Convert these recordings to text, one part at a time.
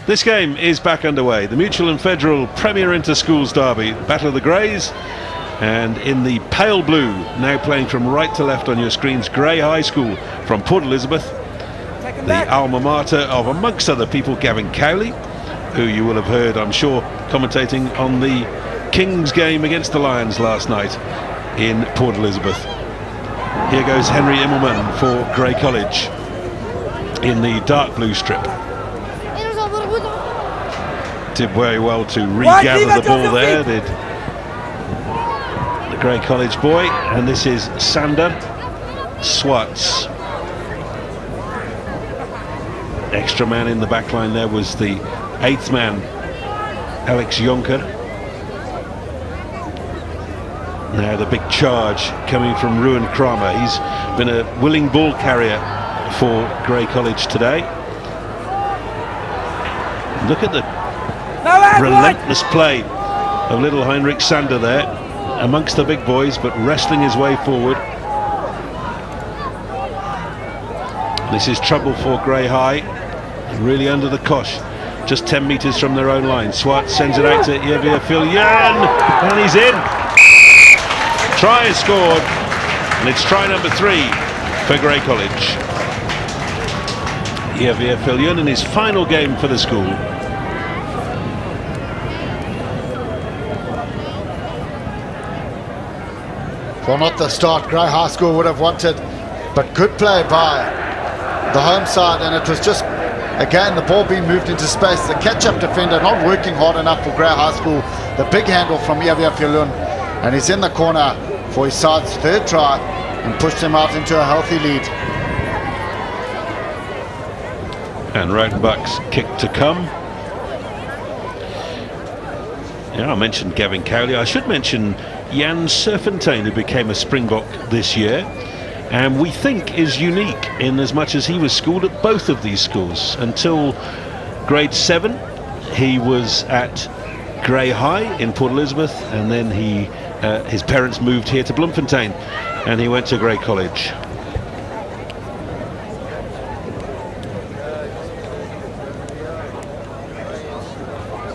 This game is back underway. The Mutual and Federal Premier Interschools derby, Battle of the Greys. And in the pale blue, now playing from right to left on your screens, Grey High School from Port Elizabeth. The alma mater of, amongst other people, Gavin Cowley, who you will have heard, I'm sure, commentating on the Kings game against the Lions last night in Port Elizabeth. Here goes Henry Immelman for Grey College in the dark blue strip. Did very well to regather the ball there, did the Grey College boy. And this is Sander Swartz. Extra man in the back line there was the 8th man, Alex Jonker. Now the big charge coming from Ruan Kramer. He's been a willing ball carrier for Grey College today. Look at the relentless play of little Heinrich Sander there amongst the big boys, but wrestling his way forward. This is trouble for Grey High, really under the cosh, just 10 metres from their own line. Swart sends it out to Javier Filian, and he's in. Try is scored, and it's try number 3 for Grey College. Javier Filian in his final game for the school. Well, not the start Grey High School would have wanted, but good play by the home side, and it was just, again, the ball being moved into space. The catch-up defender not working hard enough for Grey High School. The big handle from Javier Filian, and he's in the corner for his side's 3rd try and pushed him out into a healthy lead. And Rautenbach's kick to come. Yeah, I mentioned Gavin Cowley. I should mention Jan Serfontein, who became a Springbok this year, and we think is unique in as much as he was schooled at both of these schools. Until grade 7, he was at Grey High in Port Elizabeth, and then his parents moved here to Bloemfontein, and he went to Grey College.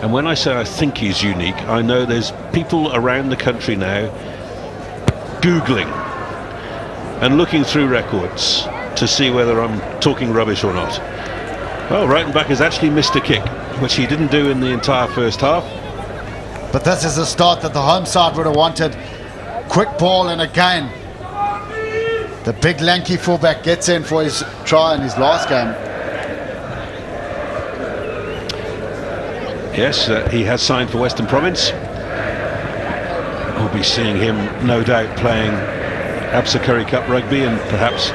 And when I say I think he's unique, I know there's people around the country now Googling and looking through records to see whether I'm talking rubbish or not. Well, Rautenbach has actually missed a kick, which he didn't do in the entire first half. But this is the start that the home side would have wanted. Quick ball, and again, the big lanky fullback gets in for his try in his last game. Yes, he has signed for Western Province. We'll be seeing him, no doubt, playing Absa Curry Cup rugby and perhaps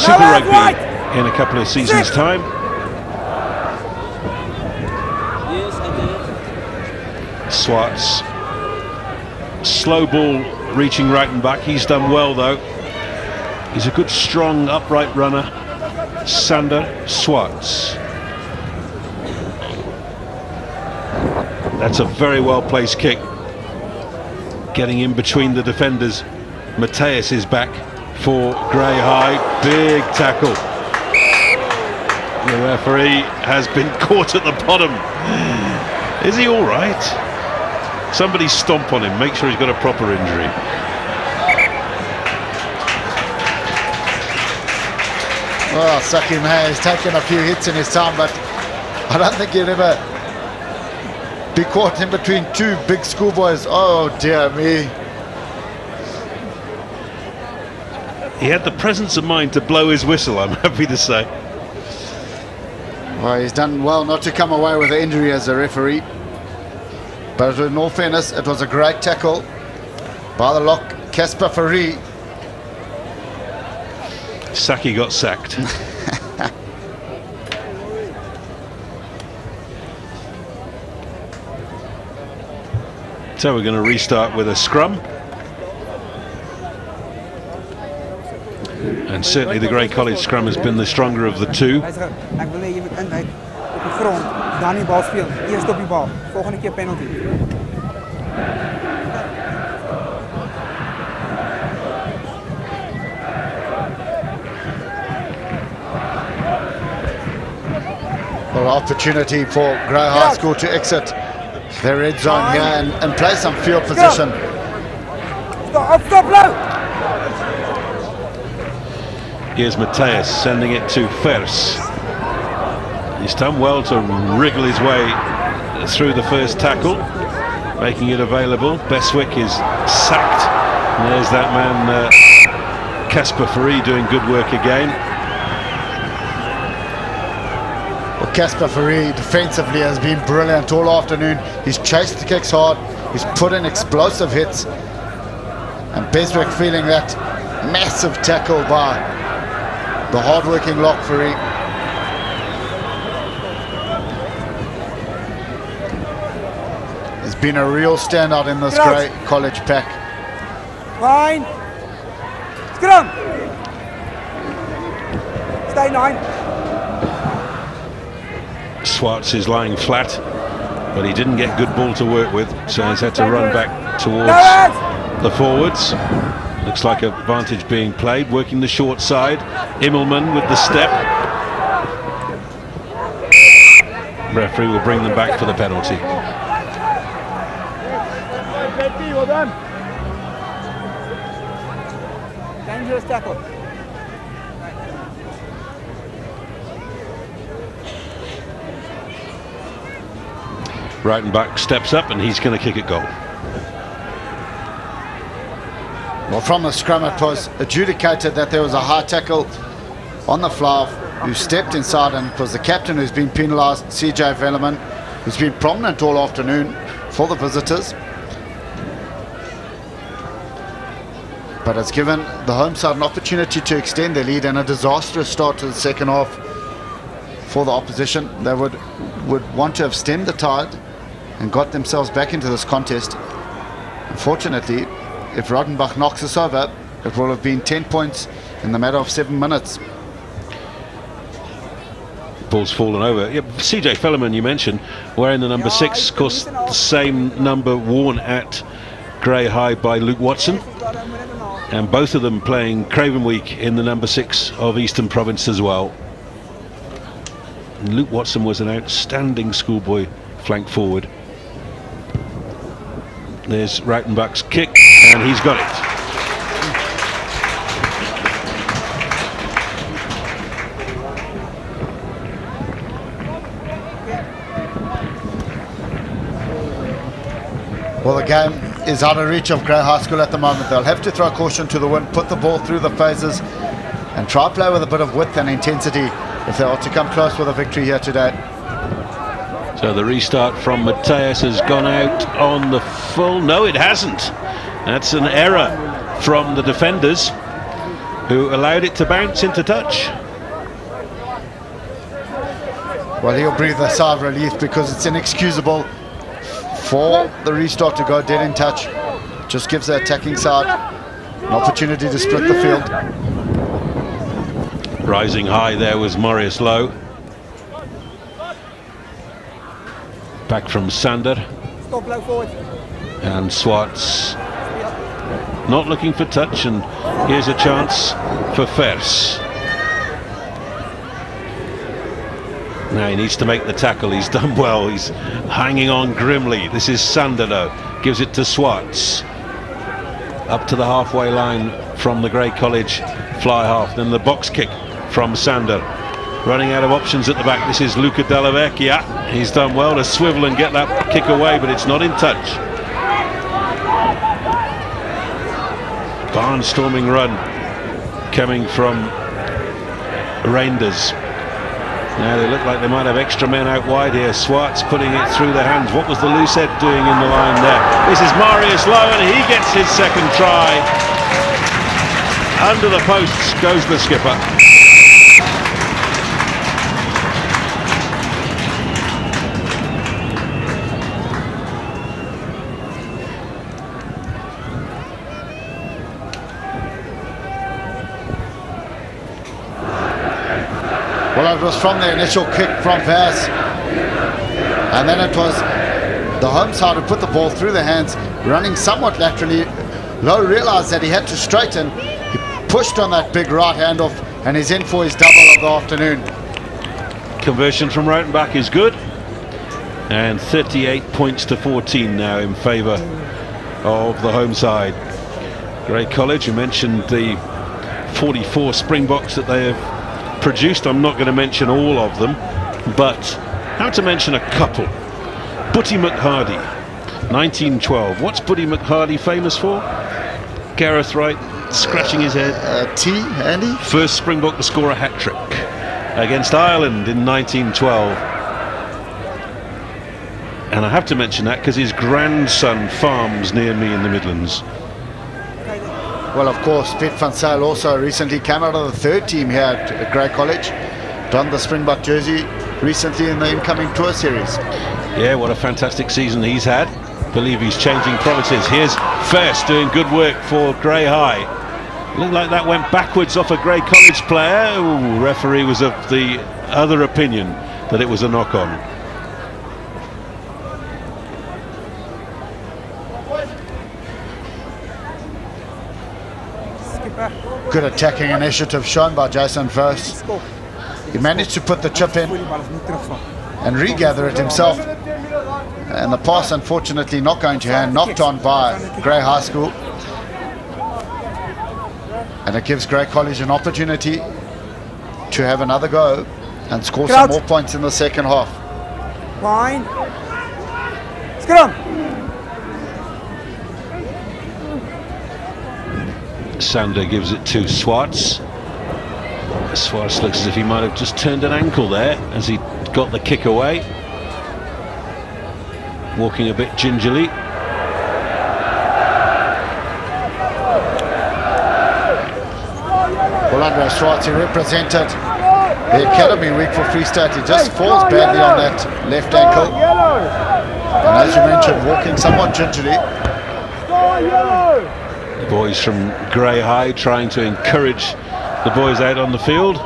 Super Rugby in a couple of seasons' time. Swartz, slow ball reaching Rautenbach. He's done well though. He's a good, strong, upright runner. Sander Swartz. That's a very well placed kick, getting in between the defenders. Mateus is back for Grey High. Big tackle. The referee has been caught at the bottom. Is he all right? Somebody stomp on him, make sure he's got a proper injury. Well, Saki May has taken a few hits in his time, but I don't think he'll ever be caught in between 2 big schoolboys. Oh dear me. He had the presence of mind to blow his whistle, I'm happy to say. Well, he's done well not to come away with an injury as a referee. But in all fairness, it was a great tackle by the lock, Casper Fourie. Saki got sacked. So we're going to restart with a scrum. And certainly the Grey College scrum has been the stronger of the two. Well, opportunity for Grey High School to exit their red zone here and play some field position. Here's Mateus sending it to Fers. He's done well to wriggle his way through the first tackle, making it available. Beswick is sacked. And there's that man, Casper Ferry, doing good work again. Well, Casper Ferry defensively has been brilliant all afternoon. He's chased the kicks hard. He's put in explosive hits. And Beswick feeling that massive tackle by the hard-working lock Ferry. He's been a real standout in this Grey College pack. Fine. Scrum. Stay 9. Swartz is lying flat, but he didn't get good ball to work with, so he's had to run back towards the forwards. Looks like advantage being played, working the short side. Immelman with the step. Referee will bring them back for the penalty. Well done. Dangerous tackle. Reichenbach steps up and he's going to kick it goal. Well, from the scrum it was adjudicated that there was a high tackle on the fly who stepped inside, and it was the captain who's been penalised, CJ Velleman, who's been prominent all afternoon for the visitors. But it's given the home side an opportunity to extend their lead, and a disastrous start to the second half for the opposition. They would want to have stemmed the tide and got themselves back into this contest. Unfortunately, if Rodenbach knocks us over, it will have been 10 points in the matter of 7 minutes. Ball's fallen over. Yeah, CJ Velleman, you mentioned, wearing the number 6, of course, the same number worn at Grey High by Luke Watson. And both of them playing Craven Week in the number 6 of Eastern Province as well. And Luke Watson was an outstanding schoolboy flank forward. There's Rautenbach's kick, and he's got it. Well, the game is out of reach of Grey High School at the moment. They'll have to throw caution to the wind, put the ball through the phases, and try play with a bit of width and intensity if they are to come close with a victory here today. So the restart from Mateus has gone out on the full. No, it hasn't. That's an error from the defenders, who allowed it to bounce into touch. Well, he'll breathe a sigh of relief because it's inexcusable for the restart to go dead in touch. Just gives the attacking side an opportunity to split the field. Rising high there was Marius Lowe. Back from Sander. Stop low forward. And Swartz not looking for touch, and here's a chance for Fers. Now he needs to make the tackle. He's done well. He's hanging on grimly. This is Sander though. Gives it to Swartz. Up to the halfway line from the Grey College fly half. Then the box kick from Sander. Running out of options at the back. This is Luca Della Vecchia. He's done well to swivel and get that kick away, but it's not in touch. Barnstorming run coming from Reinders. Now they look like they might have extra men out wide here. Swartz putting it through their hands. What was the loose head doing in the line there? This is Marius Lowe, and he gets his second try. Under the posts goes the skipper. Well, it was from the initial kick from Vass, and then it was the home side who put the ball through the hands, running somewhat laterally. Lowe realised that he had to straighten. He pushed on that big right hand off, and he's in for his double of the afternoon. Conversion from right and back is good. And 38 points to 14 now in favour of the home side. Grey College, you mentioned the 44 Springboks that they have produced. I'm not going to mention all of them, but how to mention a couple. Butty McHardy, 1912. What's Butty McHardy famous for? Gareth Wright scratching his head. Andy? First Springbok to score a hat-trick against Ireland in 1912. And I have to mention that because his grandson farms near me in the Midlands. Well, of course, Piet van Zyl also recently came out of the third team here at Grey College. Donned the Springbok jersey recently in the incoming tour series. Yeah, what a fantastic season he's had. Believe he's changing provinces. Here's First doing good work for Grey High. Looked like that went backwards off a Grey College player. Ooh, referee was of the other opinion that it was a knock-on. Good attacking initiative shown by Jason First. He managed to put the chip in and regather it himself. And the pass, unfortunately, not going to hand, knocked on by Grey High School. And it gives Grey College an opportunity to have another go and score some more points in the second half. Fine. Let's get on. Sander gives it to Swartz. Swartz looks as if he might have just turned an ankle there as he got the kick away. Walking a bit gingerly. Well, Andre Swartz, he represented the academy week for Free State. He just falls badly on that left ankle. And as you mentioned, walking somewhat gingerly. The boys from Grey High trying to encourage the boys out on the field.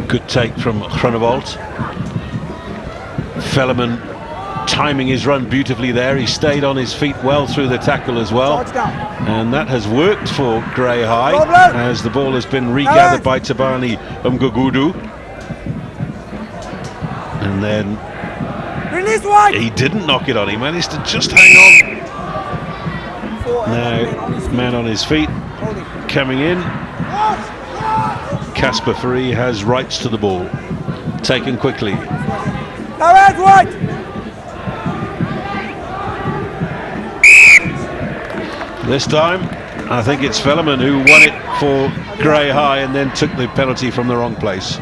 Good take from Groenewold. Velleman timing his run beautifully there. He stayed on his feet well through the tackle as well. And that has worked for Grey High as the ball has been regathered by Tabani Umgugudu. And then he didn't knock it on, he managed to just hang on. Now, man on his feet, coming in. Casper Free has rights to the ball. Taken quickly. This time, I think it's Velleman who won it for Grey High and then took the penalty from the wrong place.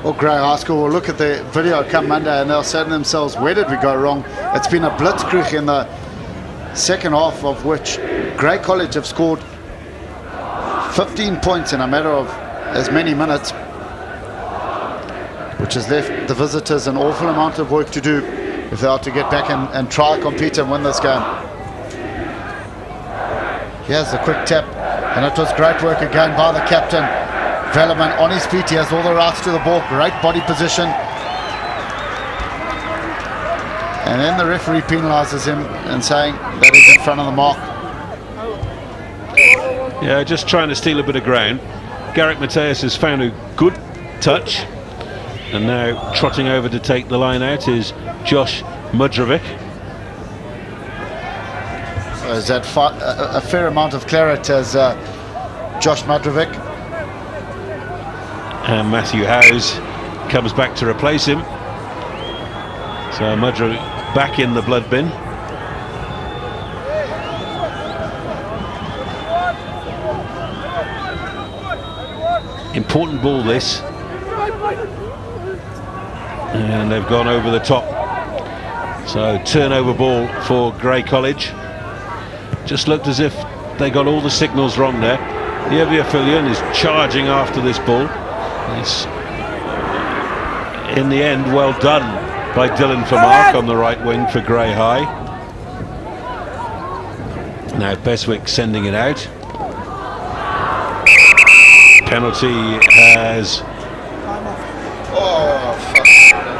Well, Grey High School will look at the video come Monday and they'll say to themselves, where did we go wrong? It's been a blitzkrieg in the second half, of which Grey College have scored 15 points in a matter of as many minutes, which has left the visitors an awful amount of work to do if they are to get back and try, compete and win this game. Here's the quick tap, and it was great work again by the captain. Velleman on his feet, he has all the rights to the ball, great body position. And then the referee penalises him and saying that he's in front of the mark. Yeah, just trying to steal a bit of ground. Garrick Mateus has found a good touch, and now trotting over to take the line out is Josh Mudrovic. So is that a fair amount of claret as Josh Mudrovic. And Matthew Howes comes back to replace him. So Mudrovic back in the blood bin. Important ball this, and they've gone over the top. So turnover ball for Grey College. Just looked as if they got all the signals wrong there. Yevia Filion is charging after this ball. It's in the end well done by Dylan Vermaak on the right wing for Grey High. Now Beswick sending it out. Penalty has...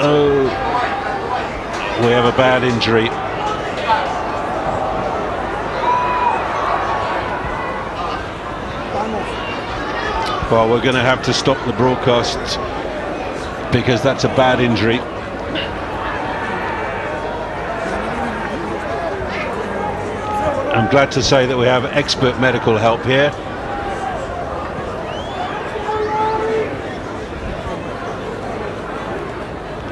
Oh, we have a bad injury. Well, we're going to have to stop the broadcast because that's a bad injury. I'm glad to say that we have expert medical help here.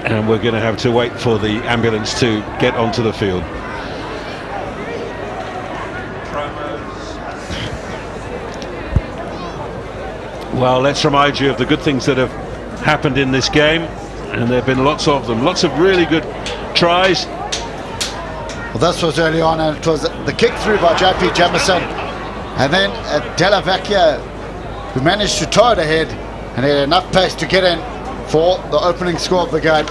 And we're going to have to wait for the ambulance to get onto the field. Well, let's remind you of the good things that have happened in this game, and there have been lots of them. Lots of really good tries. Well, this was early on, and it was the kick through by JP Jamison, and then Della Vecchia, who managed to tow it ahead and had enough pace to get in for the opening score of the game.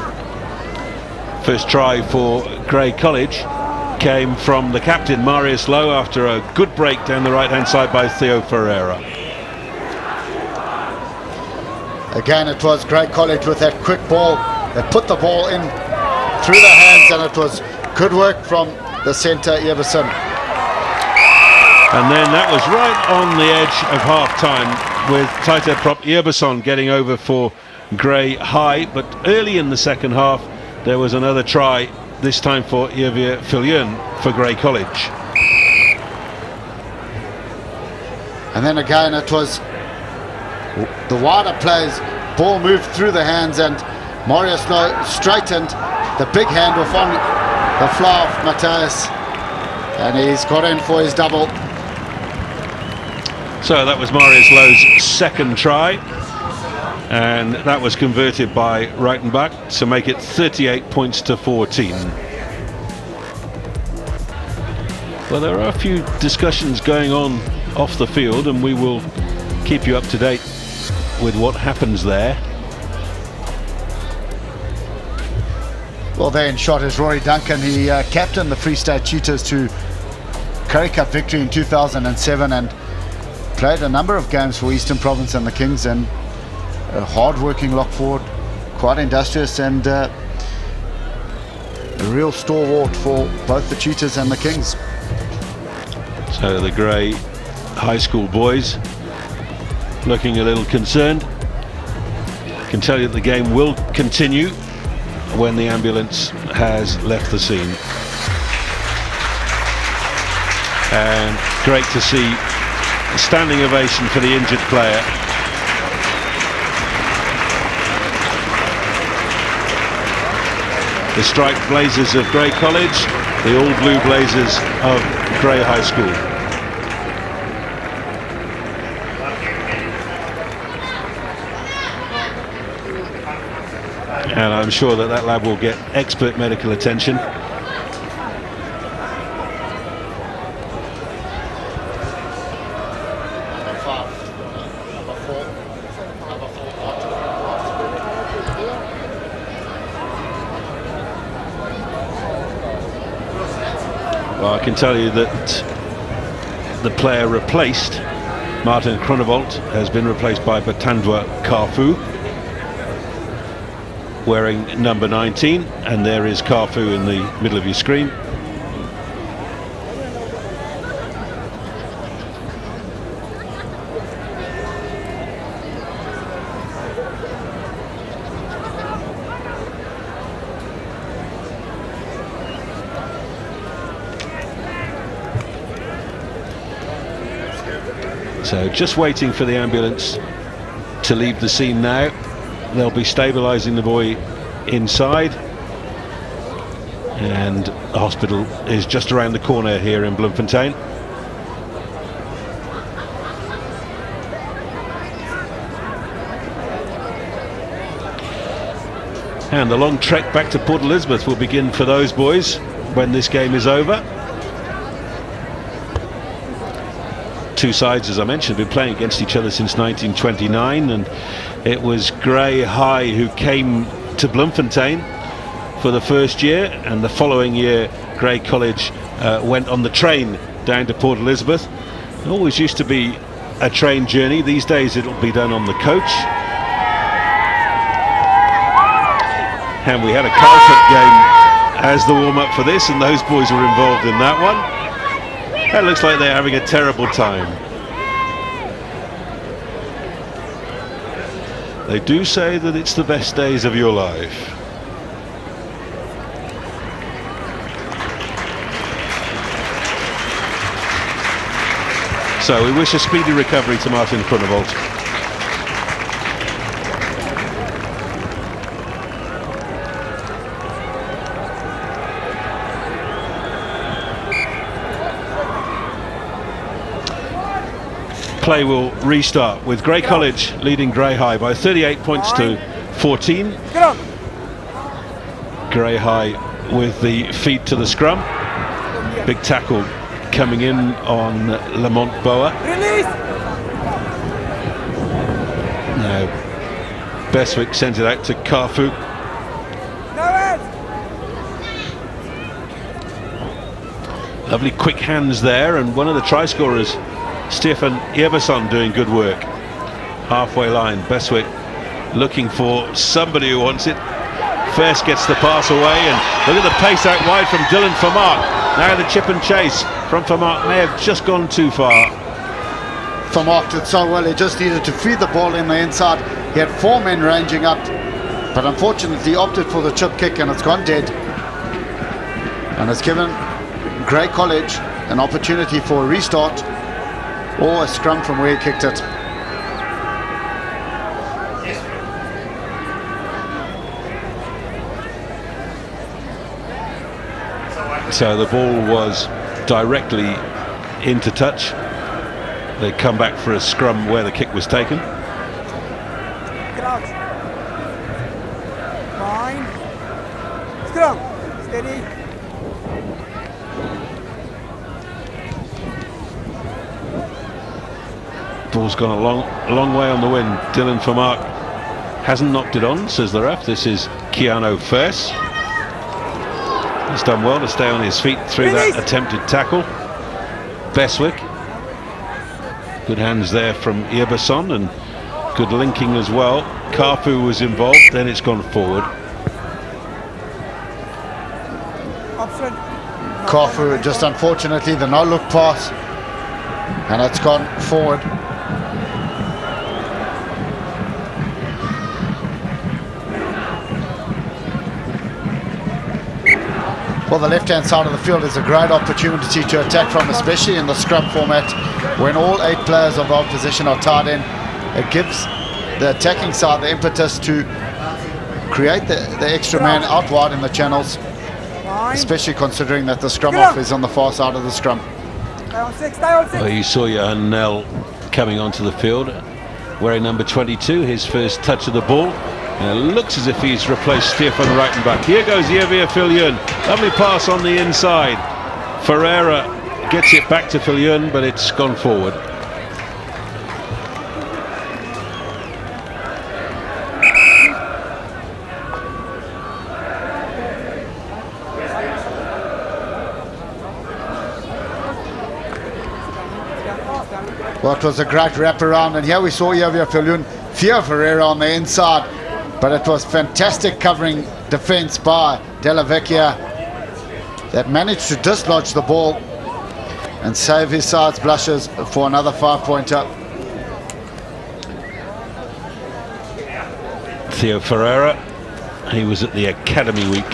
First try for Grey College came from the captain, Marius Lowe, after a good break down the right-hand side by Theo Ferreira. Again, it was Grey College with that quick ball. They put the ball in through the hands, and it was good work from the centre, Everson. And then that was right on the edge of half-time, with Taite Prop Eberson getting over for Grey High. But early in the second half, there was another try, this time for Irvia Fillion for Grey College. And then again, it was the wider plays. Ball moved through the hands, and Marius Lowe straightened the big hand off on the fly of Matthias, and he's got in for his double. So that was Marius Lowe's second try, and that was converted by Reichenbach to make it 38 points to 14. Well, there are a few discussions going on off the field, and we will keep you up to date with what happens there. Well, there in shot is Rory Duncan. He captained the Free State Cheetahs to Currie Cup victory in 2007 and played a number of games for Eastern Province and the Kings, and a hard-working lock forward, quite industrious, and a real stalwart for both the Cheetahs and the Kings. So the Grey High School boys looking a little concerned. I can tell you that the game will continue when the ambulance has left the scene. And great to see a standing ovation for the injured player. The striped blazers of Grey College, the all blue blazers of Grey High School. And I'm sure that that lad will get expert medical attention. Well, I can tell you that the player replaced, Martin Kronevold, has been replaced by Batandwa Carfu, wearing number 19, and there is Carfu in the middle of your screen. So just waiting for the ambulance to leave the scene now. They'll be stabilising the boy inside, and the hospital is just around the corner here in Bloemfontein. And the long trek back to Port Elizabeth will begin for those boys when this game is over. Two sides, as I mentioned, have been playing against each other since 1929, and it was Grey High who came to Bloemfontein for the first year, and the following year Grey College went on the train down to Port Elizabeth. It always used to be a train journey. These days it'll be done on the coach. And we had a Carlton game as the warm-up for this, and those boys were involved in that one. It looks like they're having a terrible time. They do say that it's the best days of your life. So we wish a speedy recovery to Martin Groenewold. Play will restart with Grey College leading Grey High by 38 points to 14. Grey High with the feed to the scrum. Big tackle coming in on Lamont Boa. Now Beswick sends it out to Carfu. Lovely quick hands there, and one of the try scorers, Stefan Eberson, doing good work. Halfway line, Beswick looking for somebody who wants it. First gets the pass away, and look at the pace out wide from Dylan Vermaak. Now the chip and chase from Vermaak may have just gone too far. Vermaak did so well, he just needed to feed the ball in the inside. He had 4 men ranging up, but unfortunately opted for the chip kick, and it's gone dead. And it's given Grey College an opportunity for a restart or a scrum from where he kicked it. So the ball was directly into touch. They come back for a scrum where the kick was taken. Fine. Scrum. Steady. Ball's gone a long way on the wind. Dylan Vermaak hasn't knocked it on, says the ref. This is Keanu First. He's done well to stay on his feet through that attempted tackle. Beswick. Good hands there from Eberson, and good linking as well. Carfu was involved, then it's gone forward. Carfu, just unfortunately the no-look pass, and it's gone forward. Well, the left-hand side of the field is a great opportunity to attack from, especially in the scrum format, when all 8 players of the opposition are tied in. It gives the attacking side the impetus to create the extra man out wide in the channels, especially considering that the scrum off is on the far side of the scrum. Well, you saw Johan Nel coming onto the field, wearing number 22, his first touch of the ball. And it looks as if he's replaced Stefan Reichenbach. Here goes Javier Viljoen. Lovely pass on the inside. Ferreira gets it back to Viljoen, but it's gone forward. Well, it was a great wraparound, and here we saw Javier Viljoen fear Ferreira on the inside. But it was fantastic covering defence by Della Vecchia that managed to dislodge the ball and save his side's blushes for another 5-pointer. Theo Ferreira, he was at the Academy Week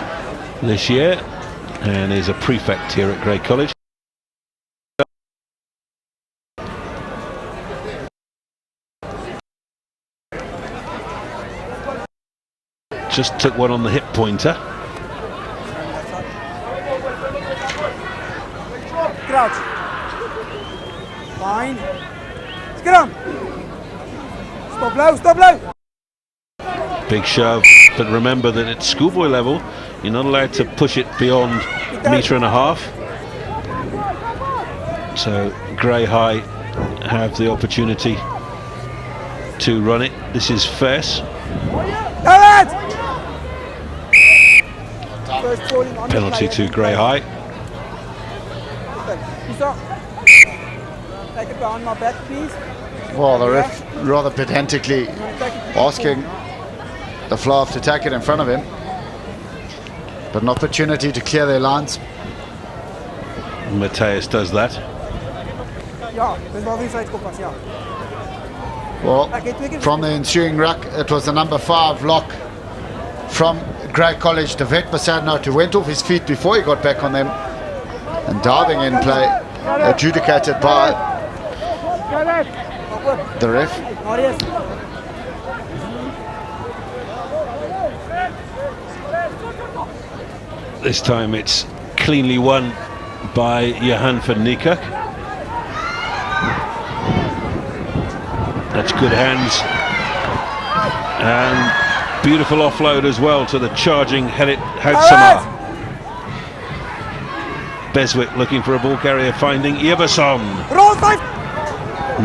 this year and is a prefect here at Grey College. Just took one on the hip pointer. Crouch. Fine. Scrum. Stop low, stop low. Big shove, but remember that at schoolboy level, you're not allowed to push it beyond a metre and a half. So Grey High have the opportunity to run it. This is Fess. Penalty to Grey High. Take it behind my back, please. Well, the ref rather pedantically asking the Flav to take it in front of him, but an opportunity to clear their lines. Matthias does that. Ja, dis waar wie sy uitkom pas, ja. Well, from the ensuing ruck, it was the number 5 lock from Grey College, David Basadnot, who went off his feet before he got back on them, and diving in play, adjudicated by the ref. This time it's cleanly won by Johan van Niekerk. That's good hands, and beautiful offload as well to the charging Herit Houtsamar. Beswick looking for a ball carrier, finding Iverson.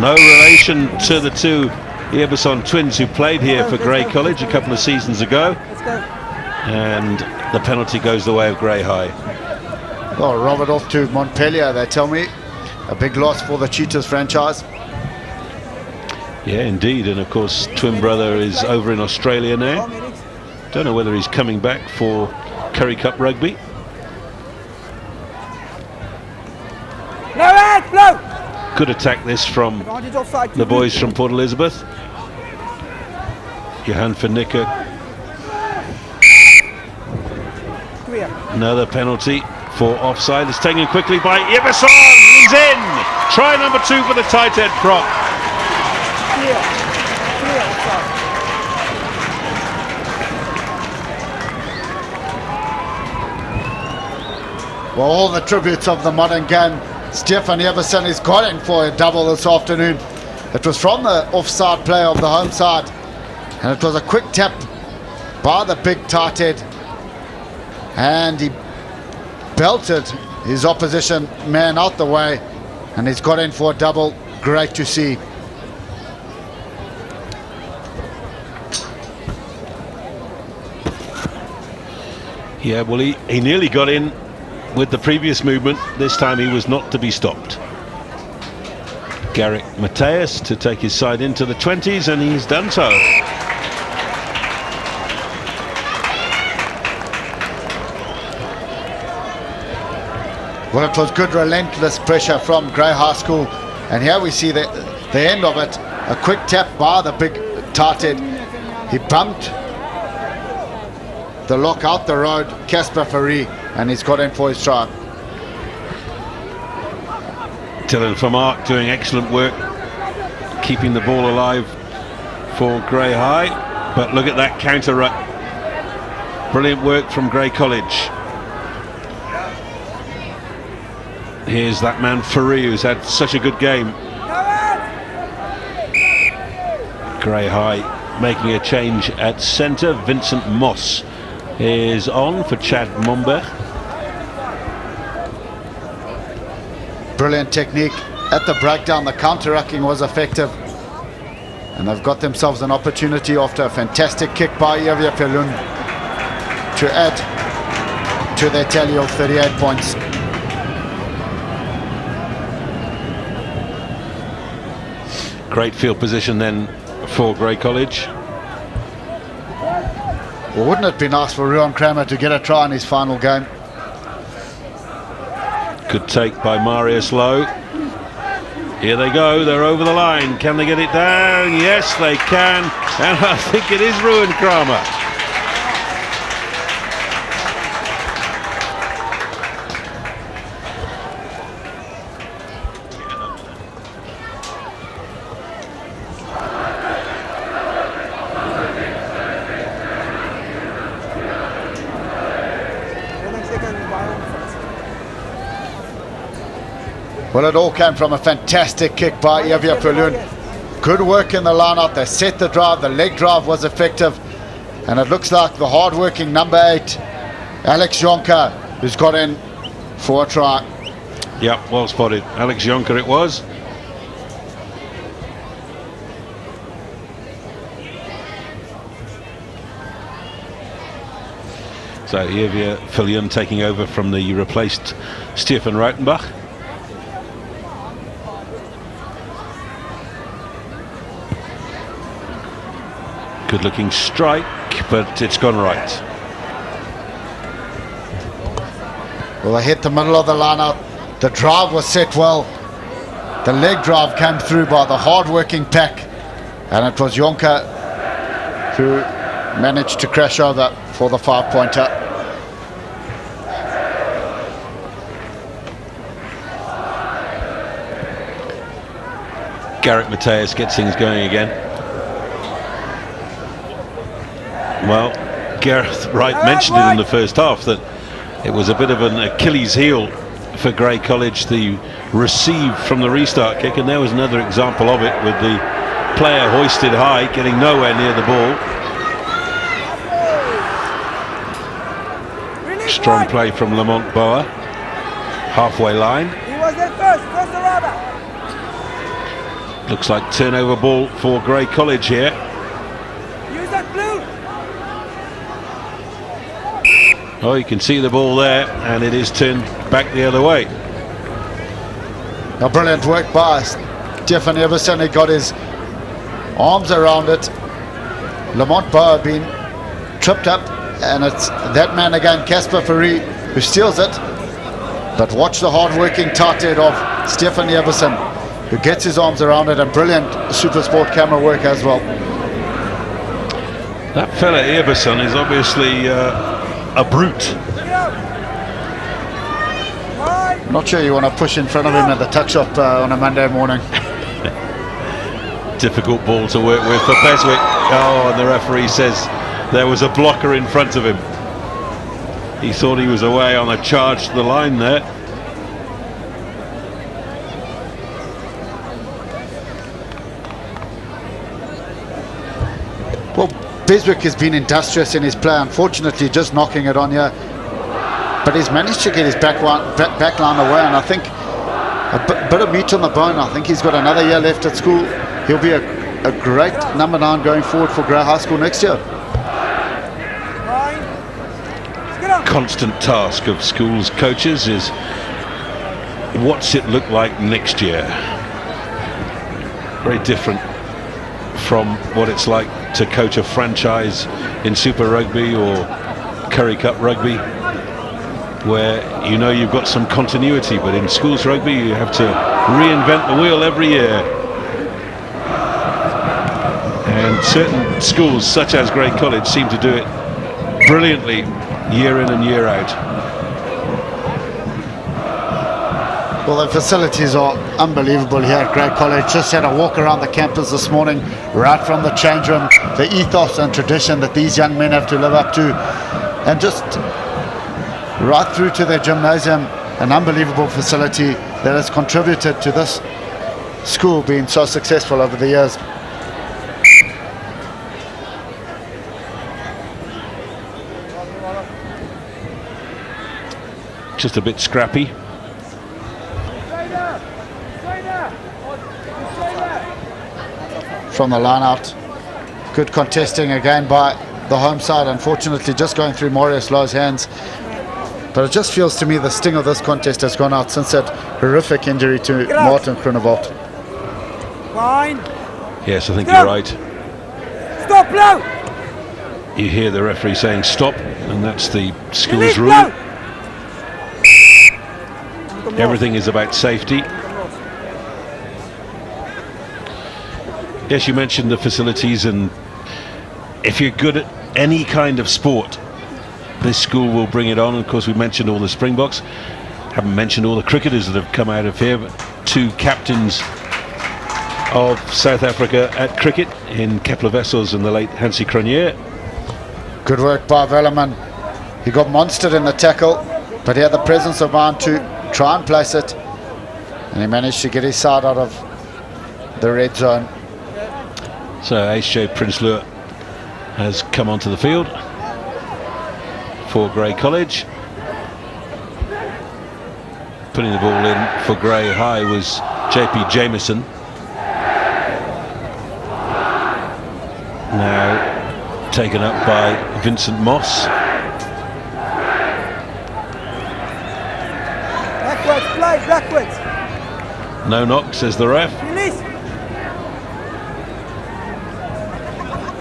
No relation to the two Iverson twins who played here for Grey College a couple of seasons ago. And the penalty goes the way of Grey High. Well, Robert off to Montpellier, they tell me. A big loss for the Cheetahs franchise. Yeah, indeed. And of course, twin brother is over in Australia now. Don't know whether he's coming back for Currie Cup rugby. Good attack this from the boys from Port Elizabeth. Johan van Niekerk. Another penalty for offside. It's taken quickly by Iverson. He's in. Try number 2 for the tight head prop. Well, all the tributes of the modern game. Stefan Iverson is got in for a double this afternoon. It was from the offside play of the home side, and it was a quick tap by the big tight head, and he belted his opposition man out the way, and he's got in for a double. Great to see. Yeah, well, he nearly got in with the previous movement. This time he was not to be stopped. Garrick Mateus to take his side into the 20s, and he's done so. Well, it was good relentless pressure from Grey High School, and here we see the end of it. A quick tap by the big tight head. He bumped the lock out the road, Casper Ferry, and he's got in for his try. Dylan Vermaak doing excellent work keeping the ball alive for Grey High, but look at that counter ruck. Brilliant work from Grey College. Here's that man Ferry, who's had such a good game. Grey High making a change at centre. Vincent Moss is on for Chad Momber. Brilliant technique at the breakdown. The counter-rucking was effective, and they've got themselves an opportunity after a fantastic kick by Yavia Pelun to add to their tally of 38 points. Great field position then for Grey College. Well, wouldn't it be nice for Ruan Kramer to get a try in his final game? Good take by Marius Lowe. Here they go, they're over the line. Can they get it down? Yes, they can. And I think it is Ruan Kramer. Well, it all came from a fantastic kick by Yavia Pelun. Good work in the line-out. They set the drive. The leg drive was effective. And it looks like the hard-working number 8, Alex Jonker, who's got in for a try. Yep, well spotted. Alex Jonker it was. So Yavia Pelun taking over from the replaced Stefan Rautenbach. Good looking strike, but it's gone right. Well, they hit the middle of the line-out. The drive was set well. The leg drive came through by the hard-working pack, And it was Jonker who managed to crash over for the 5-pointer. Garrett Mateus gets things going again. Well, Gareth Wright mentioned it in the first half that it was a bit of an Achilles heel for Grey College, the receive from the restart kick, and there was another example of it with the player hoisted high, getting nowhere near the ball. Strong play from Lamont Boa, halfway line. He was there first the rubber. Looks like turnover ball for Grey College here. Use that blue. Oh, you can see the ball there, and it is turned back the other way. A brilliant work by Stefan Everson. He got his arms around it. Lamont Boa being tripped up, and it's that man again, Casper Fourie, who steals it. But watch the hard-working tight head of Stefan Everson, who gets his arms around it, and brilliant SuperSport camera work as well. That fella Everson is obviously a brute. Not sure you want to push in front of him at the tuck shop on a Monday morning. Difficult ball to work with for Beswick. Oh, and the referee says there was a blocker in front of him. He thought he was away on a charge to the line there. Well, Beswick has been industrious in his play, unfortunately just knocking it on here. But he's managed to get his back line away, and I think a bit of meat on the bone. I think he's got another year left at school. He'll be a great number 9 going forward for Grey High School next year. Constant task of schools coaches is what's it look like next year. Very different from what it's like to coach a franchise in Super Rugby or Currie Cup Rugby, where you know you've got some continuity, but in schools rugby you have to reinvent the wheel every year. And certain schools such as Grey College seem to do it brilliantly year in and year out. Well, the facilities are unbelievable here at Grey College. Just had a walk around the campus this morning, right from the change room, the ethos and tradition that these young men have to live up to, and just right through to their gymnasium, an unbelievable facility that has contributed to this school being so successful over the years. Just a bit scrappy. From the line out. Good contesting again by the home side, unfortunately just going through Marius Lowe's hands. But it just feels to me the sting of this contest has gone out since that horrific injury to Martin Groenewald. Fine. Yes, I think you're right. Stop, blow. You hear the referee saying stop, and that's the school's Release, rule. blow. Everything is about safety. Yes, you mentioned the facilities, and if you're good at any kind of sport, this school will bring it on. Of course, we mentioned all the Springboks. Haven't mentioned all the cricketers that have come out of here, but 2 captains of South Africa at cricket in Kepler Wessels and the late Hansie Cronje. Good work by Velleman. He got monstered in the tackle, but he had the presence of mind to try and place it, and he managed to get his side out of the red zone. So HJ Prinsloo has come onto the field for Grey College. Putting the ball in for Grey High was JP Jameson. Now taken up by Vincent Moss. Backwards, play, backwards. No knock, says the ref. Release.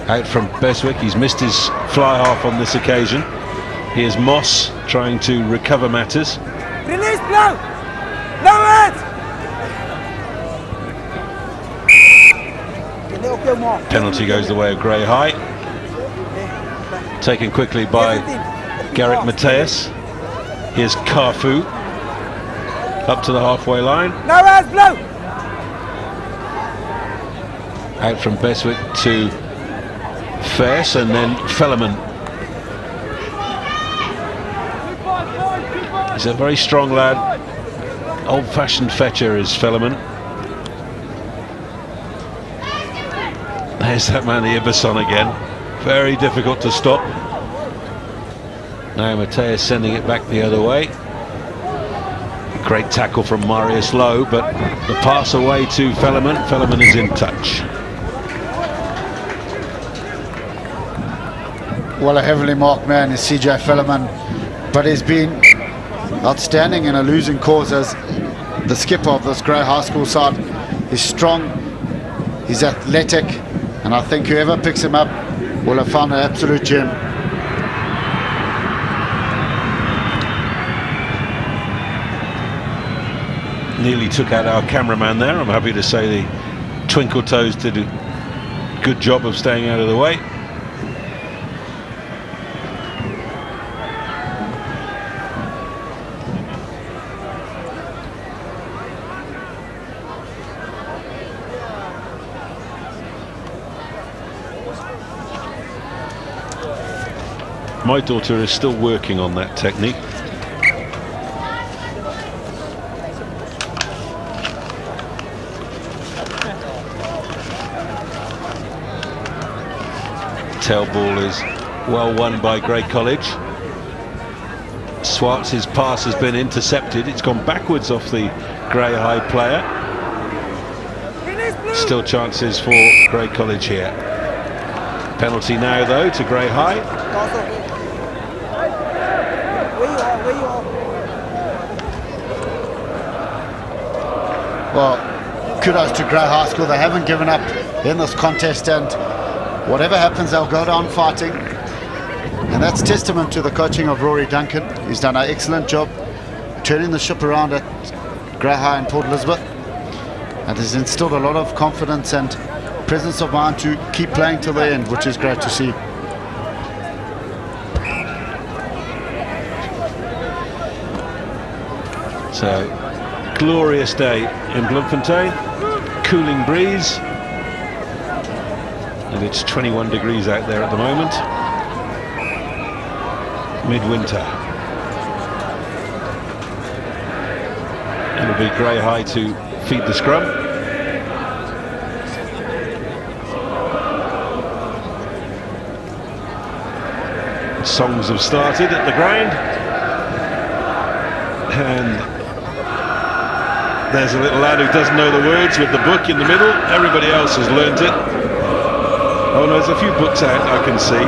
Out from Beswick, he's missed his fly half on this occasion. Here's Moss trying to recover matters. Release, blow. Blow it. Penalty goes the way of Grey High. Taken quickly by Garrick Mateus. Here's Carfu. Up to the halfway line. No hands, blow! Out from Beswick to Fess and then Fellerman. He's a very strong lad. Old-fashioned fetcher is Fellerman. There's that man, the Ibbison again. Very difficult to stop. Now Mateus sending it back the other way. Great tackle from Marius Lowe, but the pass away to Fellerman. Fellerman is in touch. Well, a heavily marked man is CJ Fellerman, but he's been outstanding in a losing cause as the skipper of this Grey High School side. He's strong, he's athletic, and I think whoever picks him up will have found an absolute gem. Nearly took out our cameraman there. I'm happy to say the Twinkle Toes did a good job of staying out of the way. My daughter is still working on that technique. Tail ball is well won by Grey College. Swartz's pass has been intercepted. It's gone backwards off the Grey High player. Still chances for Grey College here. Penalty now though to Grey High. Well, kudos to Grey High School. They haven't given up in this contest, and whatever happens, they'll go down fighting. And that's testament to the coaching of Rory Duncan. He's done an excellent job turning the ship around at Grey High in Port Elizabeth, and has instilled a lot of confidence and presence of mind to keep playing till the end, which is great to see. So, glorious day in Bloemfontein, cooling breeze, and it's 21 degrees out there at the moment, midwinter. It'll be Grey High to feed the scrum. Songs have started at the ground, and there's a little lad who doesn't know the words with the book in the middle. Everybody else has learnt it. Oh no, there's a few books out, I can see.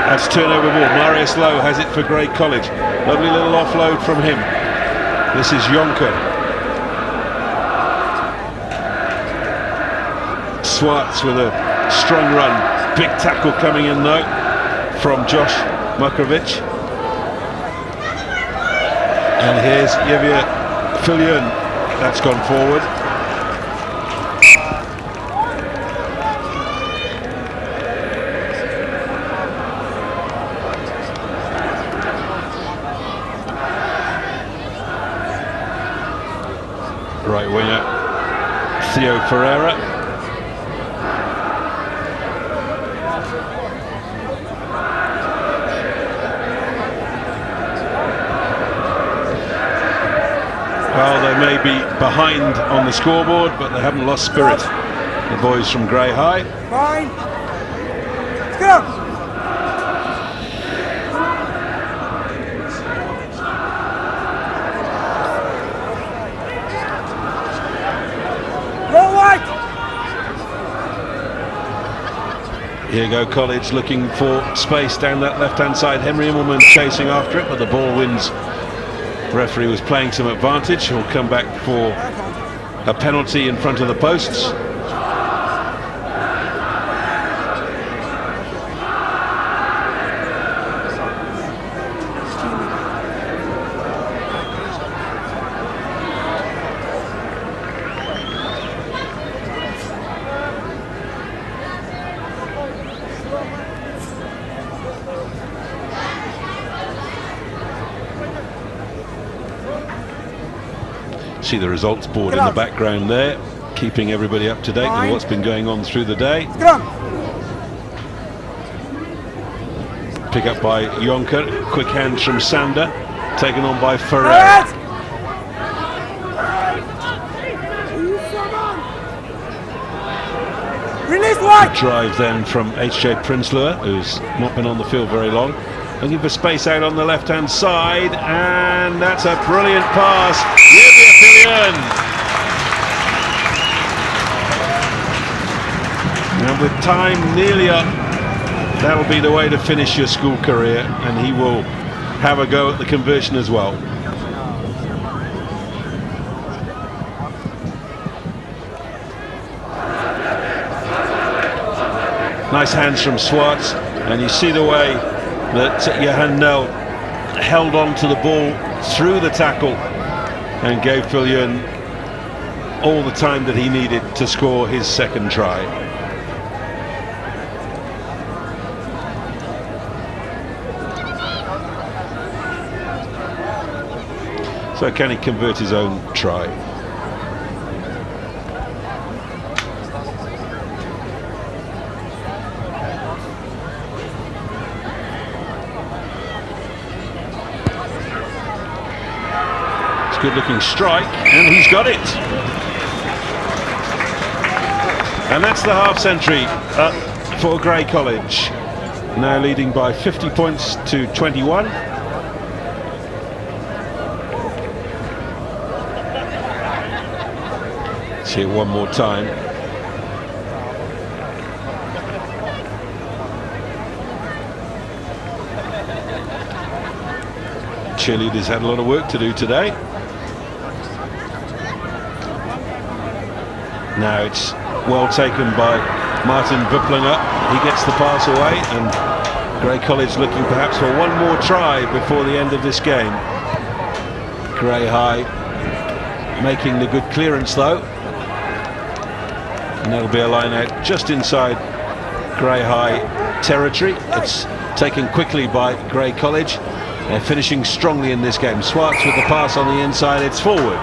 That's turnover ball. Marius Lowe has it for Grey College. Lovely little offload from him. This is Jonker. Swartz with a strong run. Big tackle coming in though from Josh Makrovic. And here's Javier Filion. That's gone forward. Right winger Theo Ferreira. Well, they may be behind on the scoreboard, but they haven't lost spirit. The boys from Grey High. Fine. Let's go. Go white. Here go College looking for space down that left-hand side. Henry Immelman chasing after it, but the ball wins. The referee was playing some advantage. He'll come back for a penalty in front of the posts. see the results board in the background there, keeping everybody up to date with what's been going on through the day. Pick up by Jonker, quick hands from Sander, taken on by Ferrer. Release one. Drive then from H.J. Prinsloo, who's not been on the field very long. Looking for space out on the left-hand side, and that's a brilliant pass. And with time nearly up, that'll be the way to finish your school career, and he will have a go at the conversion as well. Nice hands from Swartz, and you see the way that Johan Nel held on to the ball through the tackle and gave Viljoen all the time that he needed to score his second try. So can he convert his own try? Good looking strike, and he's got it. And that's the half century for Grey College, now leading by 50 points to 21. See it one more time. Cheerleaders had a lot of work to do today. Now it's well taken by Martin Buplinger. He gets the pass away, and Grey College looking perhaps for one more try before the end of this game. Grey High making the good clearance though, and that'll be a line out just inside Grey High territory. It's taken quickly by Grey College. They're finishing strongly in this game. Swartz with the pass on the inside, it's forward.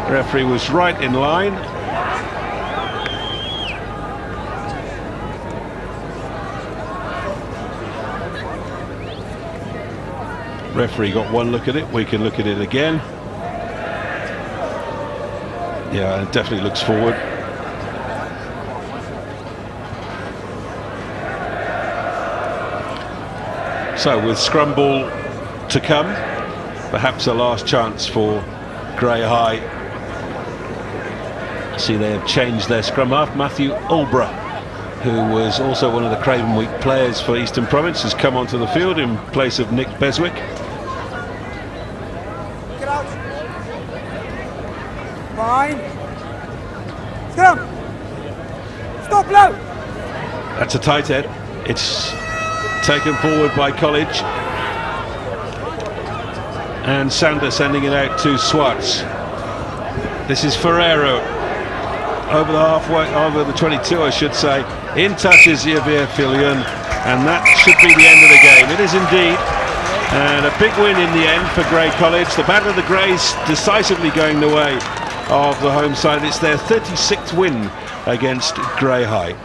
The referee was right in line. Referee got one look at it, we can look at it again. Yeah, it definitely looks forward. So with scrum ball to come, perhaps a last chance for Grey High. See, they have changed their scrum half. Matthew Ulbra, who was also one of the Craven Week players for Eastern Province, has come onto the field in place of Nick Beswick. Get out. Fine. Scrum. Stop low. That's a tight head. It's taken forward by College. And Sander sending it out to Swartz. This is Ferrero over the halfway, over the 22 I should say. In touches Javier Viljoen, and that should be the end of the game. It is indeed, and a big win in the end for Grey College. The Battle of the Greys decisively going the way of the home side. It's their 36th win against Grey High.